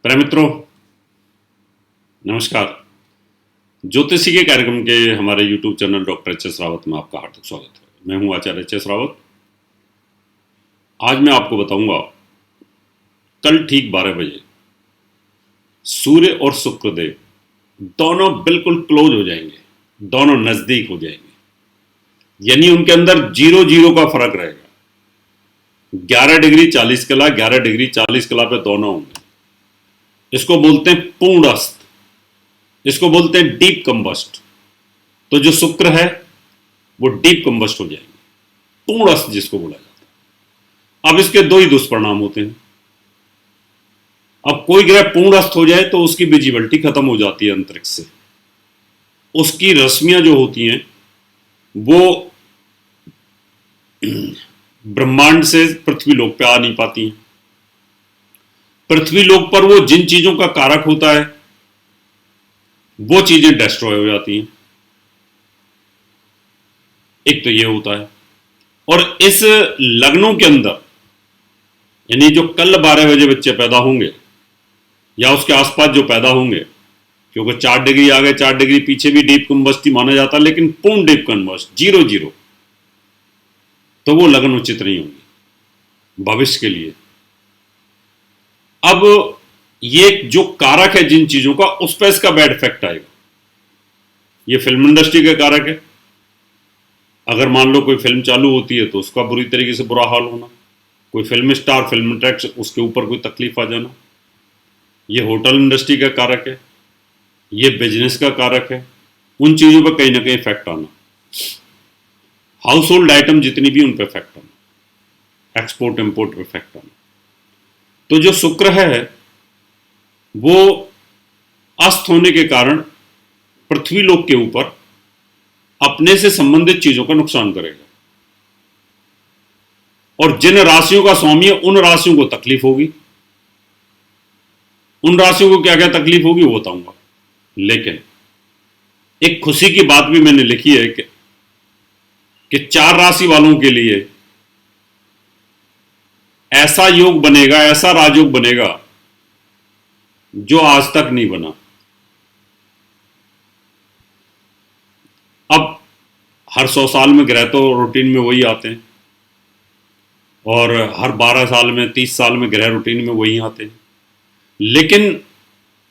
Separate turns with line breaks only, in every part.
प्रिय मित्रों, नमस्कार। ज्योतिषी के कार्यक्रम के हमारे YouTube channel doctor HS. Rawat में आपका हार्दिक स्वागत है। मैं हूं आचार्य एच.एस. रावत। आज मैं आपको बताऊंगा कल ठीक 12 बजे सूर्य और शुक्रदेव दोनों बिल्कुल क्लोज हो जाएंगे, दोनों नजदीक हो जाएंगे, यानी उनके अंदर 0-0 का फर्क रहेगा। 11 डिग्री 40 कला, 11 डिग्री 40 कला पे दोनों होंगे। इसको बोलते हैं पूर्ण अस्त, इसको बोलते हैं डीप कंबस्ट। तो जो शुक्र है वो डीप कंबस्ट हो जाएंगे, पूर्ण अस्त जिसको बोला जाता है। अब इसके दो ही दुष्परिणाम होते हैं। अब कोई ग्रह पूर्ण अस्त हो जाए तो उसकी विजिबिलिटी खत्म हो जाती है अंतरिक्ष से। उसकी रश्मियां जो होती हैं वो ब्रह्मांड से पृथ्वी लोक पे आ नहीं पाती हैं। पृथ्वी लोक पर वो जिन चीजों का कारक होता है वो चीजें डिस्ट्रॉय हो जाती हैं। एक तो ये होता है, और इस लग्नों के अंदर यानी जो कल 12 बजे बच्चे पैदा होंगे या उसके आसपास जो पैदा होंगे, क्योंकि 4 डिग्री आगे 4 डिग्री पीछे भी डीप कंबस्ट ही माना जाता है, लेकिन पूर्ण डीप कंबस्ट 0-0, तो वो लगन उचित नहीं होगी भविष्य के लिए। अब ये जो कारक है जिन चीजों का, उस पर इसका बैड इफेक्ट आएगा। ये फिल्म इंडस्ट्री का कारक है। अगर मान लो कोई फिल्म चालू होती है तो उसका बुरी तरीके से बुरा हाल होना, कोई फिल्म स्टार, फिल्म ट्रैक्स, उसके ऊपर कोई तकलीफ आ जाना। ये होटल इंडस्ट्री का कारक है, ये बिजनेस का कारक है। उन चीजों पर कहीं ना कहीं इफेक्ट आना, हाउस होल्ड आइटम जितनी भी उन पर इफेक्ट आना, एक्सपोर्ट इंपोर्ट पर इफेक्ट आना। तो जो शुक्र है वो अस्त होने के कारण पृथ्वी लोक के ऊपर अपने से संबंधित चीजों का नुकसान करेगा, और जिन राशियों का स्वामी है उन राशियों को तकलीफ होगी। उन राशियों को क्या क्या तकलीफ होगी वो बताऊंगा। लेकिन एक खुशी की बात भी मैंने लिखी है कि 4 राशि वालों के लिए ऐसा योग बनेगा, ऐसा राजयोग बनेगा जो आज तक नहीं बना। अब हर 100 साल में ग्रह तो रूटीन में वही आते हैं, और हर 12 साल में 30 साल में ग्रह रूटीन में वही आते हैं, लेकिन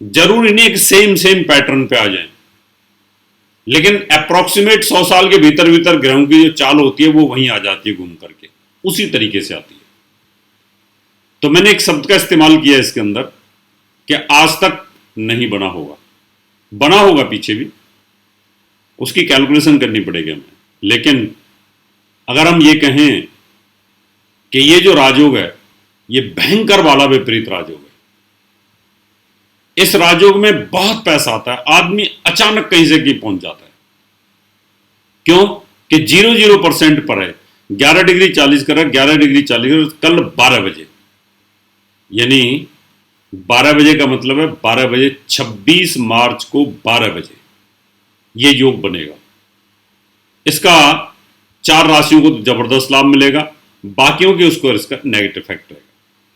जरूरी नहीं कि सेम पैटर्न पे आ जाएं। लेकिन अप्रोक्सीमेट 100 साल के भीतर भीतर ग्रहों की जो चाल होती है वो वहीं आ जाती है, घूम करके उसी तरीके से आती है। तो मैंने एक शब्द का इस्तेमाल किया इसके अंदर कि आज तक नहीं बना होगा, बना होगा पीछे भी, उसकी कैलकुलेशन करनी पड़ेगी हमें। लेकिन अगर हम ये कहें कि ये जो राजयोग है ये भयंकर वाला विपरीत राजयोग है, इस राजयोग में बहुत पैसा आता है, आदमी अचानक कहीं से कहीं पहुंच जाता है। क्यों कि 0-0% पर है। 11 डिग्री 40 कर रहा है, 11 डिग्री 40 कल 12 बजे, यानी 12 बजे का मतलब है 12 बजे 26 मार्च को 12 बजे ये योग बनेगा। इसका 4 राशियों को तो जबरदस्त लाभ मिलेगा, बाकियों के उसको इसका नेगेटिव इफेक्ट रहेगा।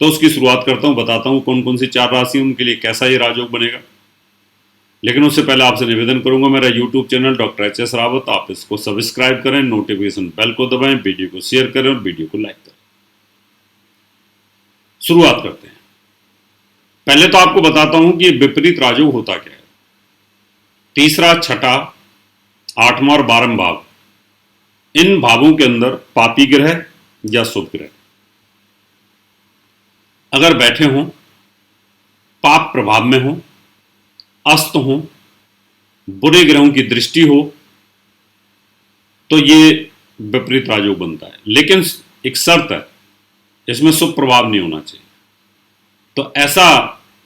तो उसकी शुरुआत करता हूं, बताता हूं कौन कौन सी 4 राशि उनके लिए कैसा ये राजयोग बनेगा। लेकिन उससे पहले आपसे निवेदन करूंगा, मेरा YouTube channel doctor HS. Rawat, आप इसको सब्सक्राइब करें, नोटिफिकेशन बेल को दबाएं, वीडियो को शेयर करें और वीडियो को लाइक करें। शुरुआत करते हैं। पहले तो आपको बताता हूं कि विपरीत राजयोग होता क्या है। तीसरा, छठा, 8वां और 12वां भाव, इन भावों के अंदर पापी ग्रह या शुभ ग्रह अगर बैठे हों, पाप प्रभाव में हो, अस्त हो, बुरे ग्रहों की दृष्टि हो, तो ये विपरीत राजयोग बनता है। लेकिन एक शर्त है, इसमें शुभ प्रभाव नहीं होना चाहिए। तो ऐसा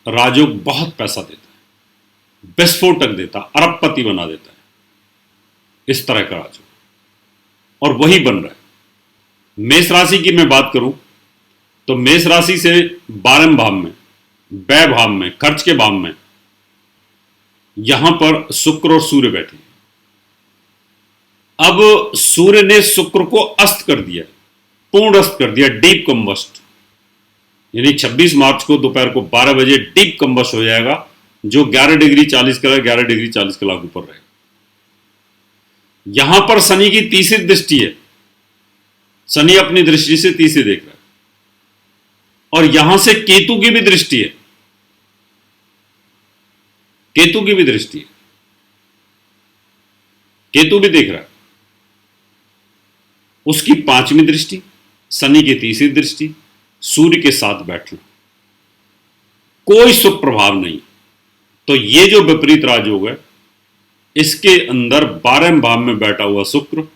राजयोग बहुत पैसा देता है, विस्फोटक देता है, अरबपति बना देता है, इस तरह का राजयोग, और वही बन रहा है। मेष राशि की मैं बात करूं तो मेष राशि से 12वें भाव में, व्यय भाव में, खर्च के भाव में, यहां पर शुक्र और सूर्य बैठे। अब सूर्य ने शुक्र को अस्त कर दिया, पूर्ण अस्त कर दिया, डीप कंबस्ट। यानी 26 मार्च को दोपहर को 12 बजे डीप कंबस्ट हो जाएगा, जो 11 डिग्री 40 कला 11 डिग्री 40 कला ऊपर रहेगा। यहां पर शनि की तीसरी दृष्टि है, शनि अपनी दृष्टि से तीसरी देख रहा है, और यहां से केतु की भी दृष्टि है, केतु की भी दृष्टि है, केतु भी देख रहा है। उसकी 5वीं दृष्टि, शनि की तीसरी दृष्टि, सूर्य के साथ बैठना, कोई शुभ प्रभाव नहीं। तो ये जो विपरीत राजयोग है, इसके अंदर 12वें भाव में बैठा हुआ शुक्र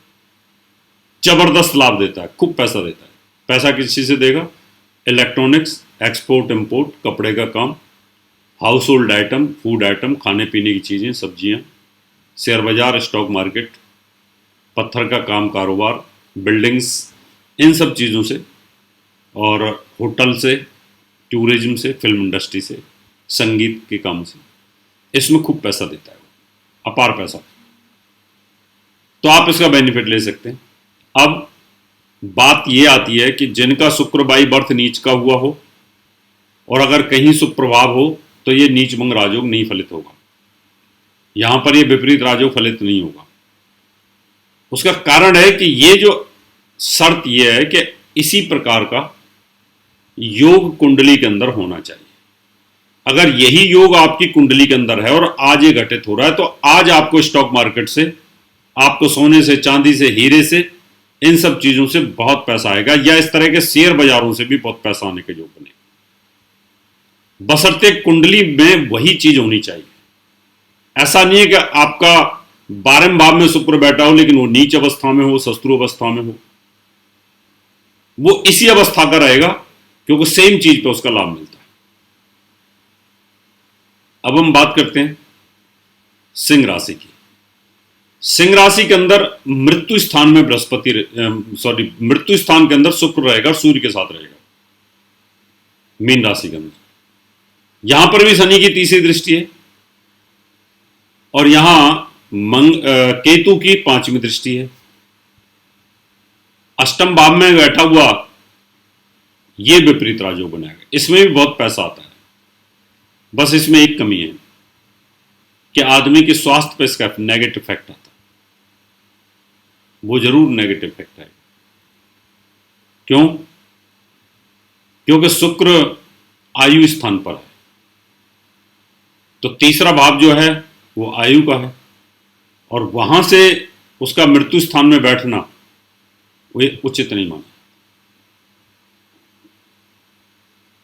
जबरदस्त लाभ देता है, खूब पैसा देता है। पैसा किस चीज से देगा? इलेक्ट्रॉनिक्स, एक्सपोर्ट इंपोर्ट, कपड़े का काम, house hold item, food item, खाने पीने की चीजें, सब्जियां, शेयर बाजार, स्टॉक मार्केट, पत्थर का काम, कारोबार, बिल्डिंग्स, इन सब चीज़ों से, और होटल से, टूरिज्म से, फिल्म इंडस्ट्री से, संगीत के काम से, इसमें खूब पैसा देता है, अपार पैसा। तो आप इसका बेनिफिट ले सकते हैं। अब बात यह आती है कि जिनका शुक्र बाई बर्थ नीच का हुआ हो, और अगर कहीं शुभ प्रभाव हो, तो ये नीच मंग राजयोग नहीं फलित होगा, यहां पर ये विपरीत राजयोग फलित नहीं होगा। उसका कारण है कि ये जो शर्त ये है कि इसी प्रकार का योग कुंडली के अंदर होना चाहिए। अगर यही योग आपकी कुंडली के अंदर है और आज ये घटित हो रहा है, तो आज आपको स्टॉक मार्केट से, आपको सोने से, चांदी से, हीरे से, इन सब चीजों से बहुत पैसा आएगा, या इस तरह के शेयर बाजारों से भी बहुत पैसा आने के योग बने, बशर्ते कुंडली में वही चीज होनी चाहिए। ऐसा नहीं है कि आपका 12वें भाव में शुक्र बैठा हो लेकिन वो नीच अवस्था में हो, शत्रु अवस्था में हो, वो इसी अवस्था का रहेगा क्योंकि सेम चीज पे उसका लाभ मिलता है। अब हम बात करते हैं सिंह राशि की। सिंह राशि के अंदर मृत्यु स्थान में मृत्यु स्थान के अंदर शुक्र रहेगा, सूर्य के साथ रहेगा। मीन राशि के अंदर यहां पर भी शनि की तीसरी दृष्टि है, और यहां केतु की 5वीं दृष्टि है। अष्टम भाव में बैठा हुआ यह विपरीत राजयोग बनाएगा, इसमें भी बहुत पैसा आता है। बस इसमें एक कमी है कि आदमी के स्वास्थ्य पर इसका नेगेटिव इफेक्ट आता है, वो जरूर नेगेटिव इफेक्ट है। क्यों? क्योंकि शुक्र आयु स्थान पर है, तो तीसरा भाव जो है वो आयु का है, और वहां से उसका मृत्यु स्थान में बैठना वो उचित नहीं माना।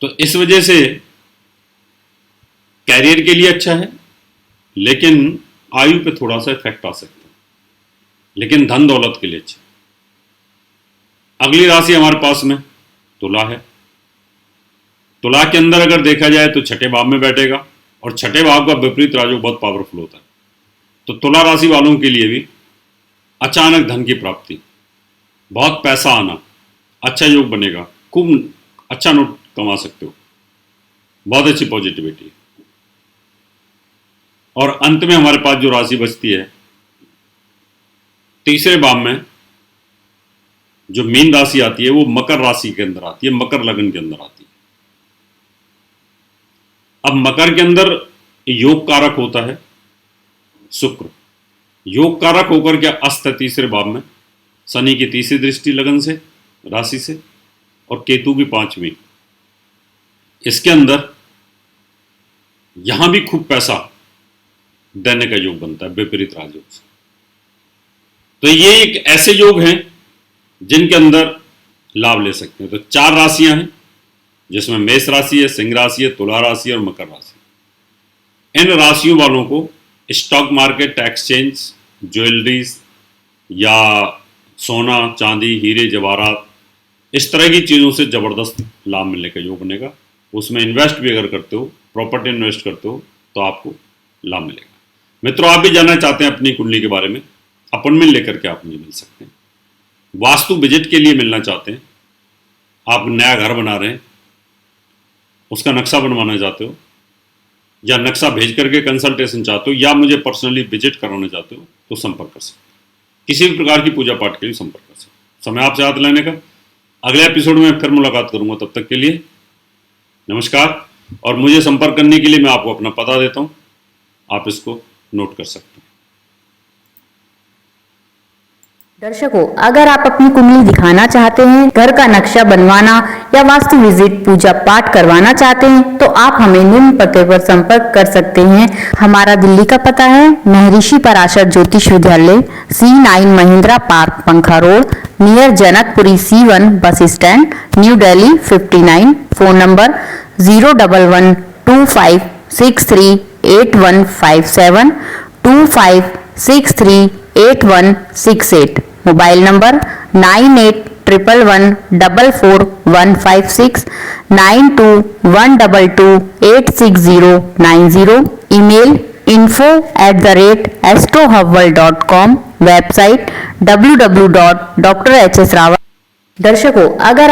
तो इस वजह से कैरियर के लिए अच्छा है, लेकिन आयु पे थोड़ा सा इफेक्ट आ सकता है, लेकिन धन दौलत के लिए अच्छा है। अगली राशि हमारे पास में तुला है। तुला के अंदर अगर देखा जाए तो छठे भाव में बैठेगा, और छठे भाव का विपरीत राजयोग बहुत पावरफुल होता है। तो तुला राशि वालों के लिए भी अचानक धन की प्राप्ति, बहुत पैसा आना, अच्छा योग बनेगा, खूब अच्छा नोट कमा सकते हो, बहुत अच्छी पॉजिटिविटी। और अंत में हमारे पास जो राशि बचती है तीसरे भाव में, जो मीन राशि आती है, वो मकर राशि के अंदर आती है, मकर लग्न के अंदर आती है। अब मकर के अंदर योग कारक होता है शुक्र, योग कारक होकर के अस्त है तीसरे भाव में, शनि की तीसरी दृष्टि लगन से, राशि से, और केतु की 5वीं। इसके अंदर यहां भी खूब पैसा देने का योग बनता है विपरीत राजयोग से। तो ये एक ऐसे योग हैं जिनके अंदर लाभ ले सकते हैं। तो 4 राशियां हैं जिसमें मेष राशि है, सिंह राशि है, तुला राशि और मकर राशि। इन राशियों वालों को स्टॉक मार्केट, एक्सचेंज, ज्वेलरीज या सोना चांदी, हीरे जवाहरात, इस तरह की चीज़ों से ज़बरदस्त लाभ मिलने का योग बनेगा। उसमें इन्वेस्ट भी अगर करते हो, प्रॉपर्टी इन्वेस्ट करते हो, तो आपको लाभ मिलेगा। मित्रों, आप भी जानना चाहते हैं अपनी कुंडली के बारे में, अपॉइंटमेंट लेकर के आप मुझे मिल सकते हैं। वास्तु विजिट के लिए मिलना चाहते हैं, आप नया घर बना रहे हैं, उसका नक्शा बनवाना चाहते हो, या नक्शा भेज करके कंसल्टेशन चाहते हो, या मुझे पर्सनली विजिट कराना चाहते हो, तो संपर्क कर सकते हैं। किसी भी प्रकार की पूजा पाठ के लिए संपर्क कर सकते हैं। समय आपसे हाथ लेने का। अगले एपिसोड में फिर मुलाकात करूंगा, तब तक के लिए नमस्कार। और मुझे संपर्क करने के लिए मैं आपको अपना पता देता हूं, आप इसको नोट कर सकते हैं।
दर्शकों, अगर आप अपनी कुंडली दिखाना चाहते हैं, घर का नक्शा बनवाना या वास्तु विजिट पूजा पाठ करवाना चाहते हैं तो आप हमें निम्न पते पर संपर्क कर सकते हैं। हमारा दिल्ली का पता है महर्षि पराशर ज्योतिष विद्यालय, C9 महिंद्रा पार्क, पंखा road, near Janakpuri C1 bus stand, new Delhi 59। Phone number 01125638157 25638168। Mobile number 9811144156 9212286090। Email info@astrohubworld.com। Website www.drhsrawat। दर्शकों, अगर